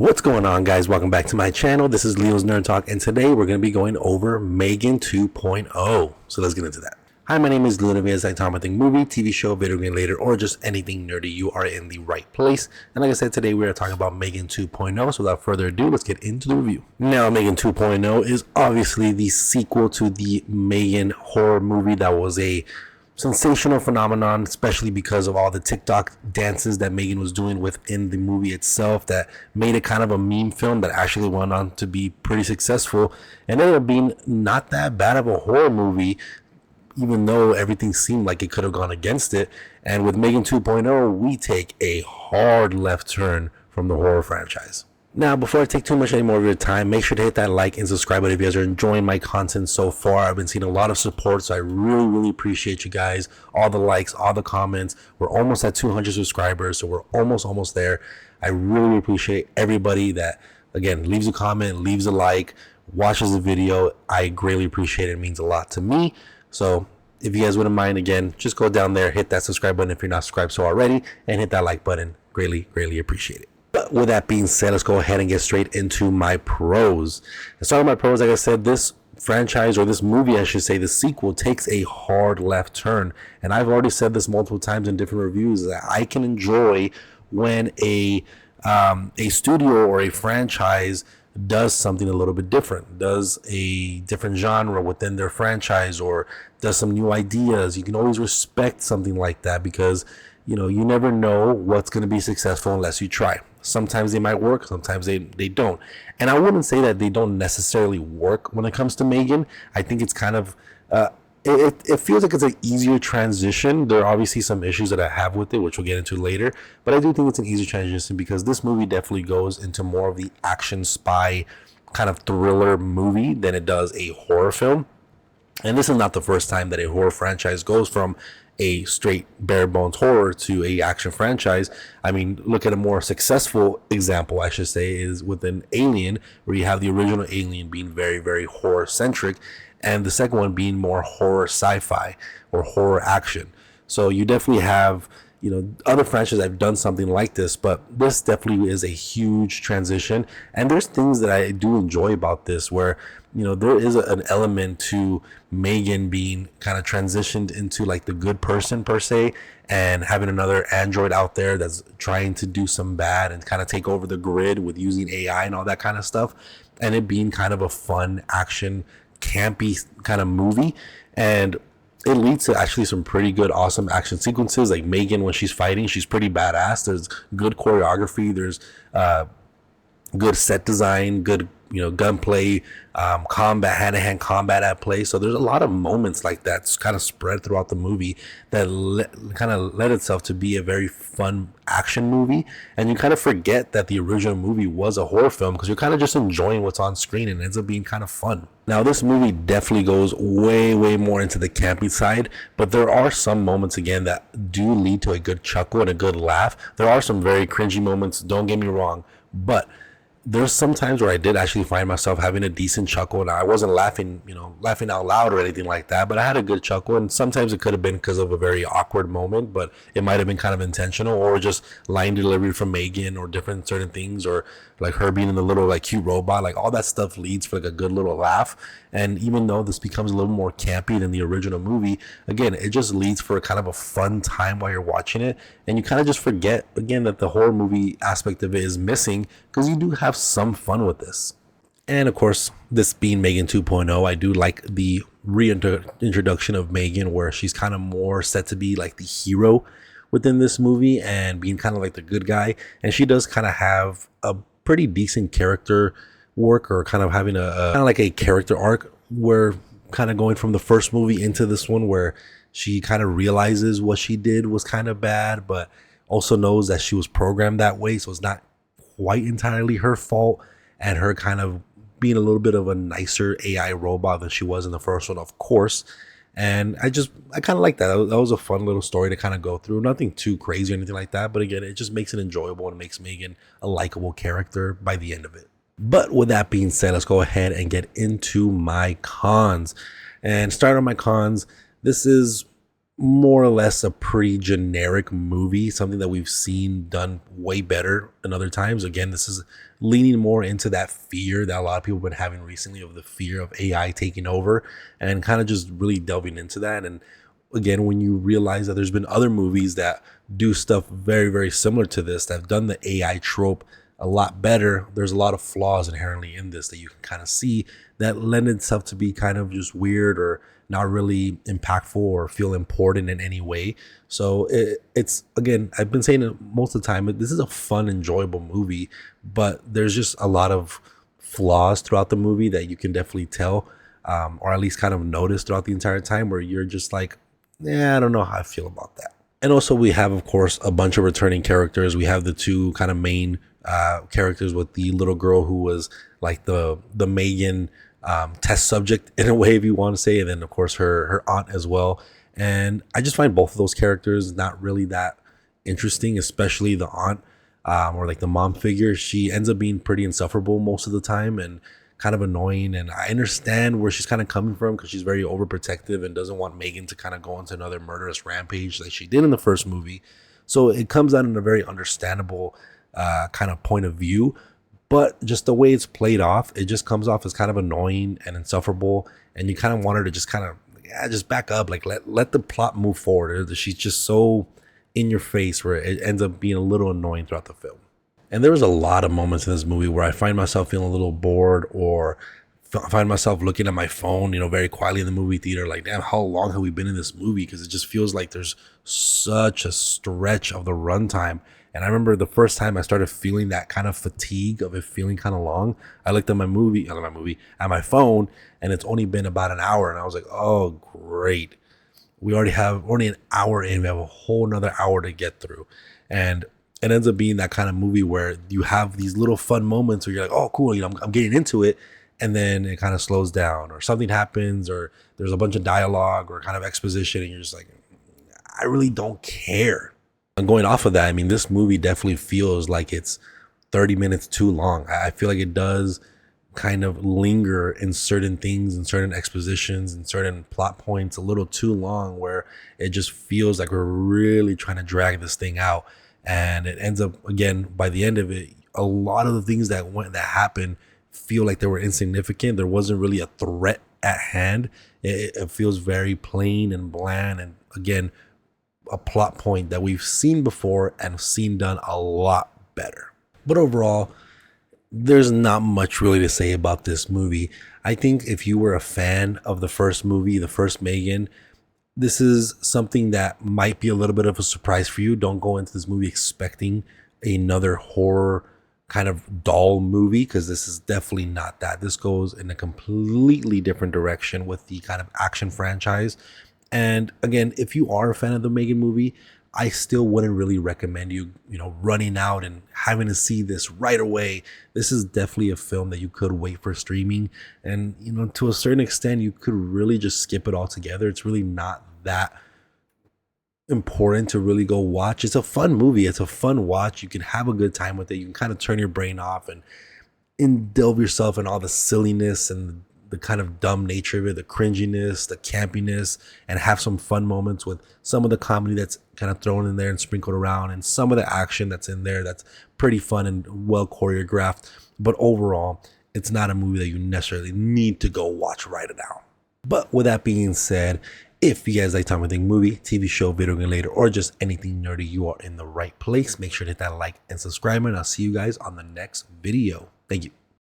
What's going on, guys? Welcome back to my channel. This is Leo's Nerd Talk, and today we're going to be going over M3GAN 2.0. So let's get into that. Hi, my name is Leo. If I talk about movie, TV show, video game related, or just anything nerdy, you are in the right place. And like I said, today we are talking about M3GAN 2.0. So without further ado, let's get into the review. Now, M3GAN 2.0 is obviously the sequel to the M3GAN horror movie that was a sensational phenomenon, especially because of all the TikTok dances that M3GAN was doing within the movie itself that made it kind of a meme film that actually went on to be pretty successful and ended up being not that bad of a horror movie, even though everything seemed like it could have gone against it. And with M3GAN 2.0, we take a hard left turn from the horror franchise. Now, before I take too much any more of your time, make sure to hit that like and subscribe button if you guys are enjoying my content so far. I've been seeing a lot of support, so I really appreciate you guys. All the likes, all the comments. We're almost at 200 subscribers, so we're almost there. I really appreciate everybody that, again, leaves a comment, leaves a like, watches the video. I greatly appreciate it. It means a lot to me. So if you guys wouldn't mind, again, just go down there, hit that subscribe button if you're not subscribed so already, and hit that like button. Greatly appreciate it. But with that being said, let's go ahead and get straight into my pros. And starting with my pros, like I said, this franchise, or this movie, I should say, the sequel, takes a hard left turn. And I've already said this multiple times in different reviews that I can enjoy when a studio or a franchise does something a little bit different, does a different genre within their franchise, or does some new ideas. You can always respect something like that because, you know, you never know what's going to be successful unless you try. Sometimes they might work, sometimes they don't. And I wouldn't say that they don't necessarily work when it comes to M3GAN. I think it's kind of, it feels like it's an easier transition. There are obviously some issues that I have with it, which we'll get into later. But I do think it's an easier transition because this movie definitely goes into more of the action spy kind of thriller movie than it does a horror film. And this is not the first time that a horror franchise goes from a straight bare bones horror to a action franchise. I mean, look at a more successful example, I should say, is within Alien, where you have the original Alien being very horror centric, and the second one being more horror sci-fi or horror action. So you definitely have, you know, other franchises that have done something like this, but this definitely is a huge transition. And there's things that I do enjoy about this where, you know, there is an element to M3GAN being kind of transitioned into like the good person per se, and having another android out there that's trying to do some bad and kind of take over the grid with using AI and all that kind of stuff, and it being kind of a fun action campy kind of movie. And it leads to actually some pretty good, awesome action sequences. Like M3GAN, when she's fighting, she's pretty badass. There's good choreography. There's good set design, good, you know, gunplay, combat, hand-to-hand combat at play. So there's a lot of moments like that kind of spread throughout the movie that kind of led itself to be a very fun action movie. And you kind of forget that the original movie was a horror film because you're kind of just enjoying what's on screen, and it ends up being kind of fun. Now, this movie definitely goes way more into the campy side, but there are some moments, again, that do lead to a good chuckle and a good laugh. There are some very cringy moments, don't get me wrong, but there's some times where I did actually find myself having a decent chuckle, and I wasn't laughing out loud or anything like that, but I had a good chuckle. And sometimes it could have been because of a very awkward moment, but it might have been kind of intentional, or just line delivery from M3GAN, or different certain things, or like her being in the little like cute robot. Like all that stuff leads for like a good little laugh. And even though this becomes a little more campy than the original movie, again, it just leads for kind of a fun time while you're watching it, and you kind of just forget again that the horror movie aspect of it is missing, because you do have some fun with this. And of course, this being M3GAN 2.0, I do like the reintroduction of M3GAN, where she's kind of more set to be like the hero within this movie and being kind of like the good guy. And she does kind of have a pretty decent character work, or kind of having a kind of like a character arc, where kind of going from the first movie into this one, where she kind of realizes what she did was kind of bad, but also knows that she was programmed that way, so it's not quite entirely her fault, and her kind of being a little bit of a nicer AI robot than she was in the first one, of course. And I kind of like that. That was a fun little story to kind of go through. Nothing too crazy or anything like that, but again, it just makes it enjoyable and makes M3GAN a likable character by the end of it. But with that being said, let's go ahead and get into my cons. And starting on my cons, this is more or less a pretty generic movie, something that we've seen done way better in other times. Again, this is leaning more into that fear that a lot of people have been having recently, of the fear of AI taking over, and kind of just really delving into that. And again, when you realize that there's been other movies that do stuff very, very similar to this, that have done the AI trope a lot better, there's a lot of flaws inherently in this that you can kind of see that lend itself to be kind of just weird or not really impactful or feel important in any way. So it's, again, I've been saying it most of the time, but this is a fun, enjoyable movie, but there's just a lot of flaws throughout the movie that you can definitely tell, or at least kind of notice throughout the entire time, where you're just like, I don't know how I feel about that. And also we have, of course, a bunch of returning characters. We have the two kind of main characters, with the little girl who was like the M3GAN test subject in a way, if you want to say, and then of course her aunt as well. And I just find both of those characters not really that interesting, especially the aunt, or like the mom figure. She ends up being pretty insufferable most of the time and kind of annoying. And I understand where she's kind of coming from, because she's very overprotective and doesn't want M3GAN to kind of go into another murderous rampage like she did in the first movie. So it comes out in a very understandable kind of point of view. But just the way it's played off, it just comes off as kind of annoying and insufferable. And you kind of want her to just kind of just back up, like let the plot move forward. She's just so in your face where it ends up being a little annoying throughout the film. And there was a lot of moments in this movie where I find myself feeling a little bored, or find myself looking at my phone, very quietly in the movie theater, like, damn, how long have we been in this movie? Because it just feels like there's such a stretch of the runtime. And I remember the first time I started feeling that kind of fatigue of it feeling kind of long, I looked at at my phone, and it's only been about an hour. And I was like, oh, great. We already have an hour in. We have a whole nother hour to get through. And it ends up being that kind of movie where you have these little fun moments where you're like, oh, cool, I'm getting into it. And then it kind of slows down, or something happens, or there's a bunch of dialogue or kind of exposition, and you're just like, I really don't care. And going off of that, I mean, this movie definitely feels like it's 30 minutes too long. I feel like it does kind of linger in certain things, in certain expositions, and certain plot points a little too long, where it just feels like we're really trying to drag this thing out. And it ends up, again, by the end of it, a lot of the things that happened feel like they were insignificant. There wasn't really a threat at hand. It feels very plain and bland, and again, a plot point that we've seen before and seen done a lot better. But overall, there's not much really to say about this movie. I think if you were a fan of the first movie, the first M3GAN, this is something that might be a little bit of a surprise for you. Don't go into this movie expecting another horror kind of dull movie, because this is definitely not that. This goes in a completely different direction with the kind of action franchise. And again, if you are a fan of the M3GAN movie, I still wouldn't really recommend you running out and having to see this right away. This is definitely a film that you could wait for streaming. And, to a certain extent, you could really just skip it altogether. It's really not that important to really go watch. It's a fun movie. It's a fun watch. You can have a good time with it. You can kind of turn your brain off and indulge yourself in all the silliness and the kind of dumb nature of it, the cringiness, the campiness, and have some fun moments with some of the comedy that's kind of thrown in there and sprinkled around, and some of the action that's in there that's pretty fun and well choreographed. But overall, it's not a movie that you necessarily need to go watch right now. But with that being said, if you guys like talking about movie, TV show, video game later, or just anything nerdy, you are in the right place. Make sure to hit that like and subscribe, and I'll see you guys on the next video. Thank you.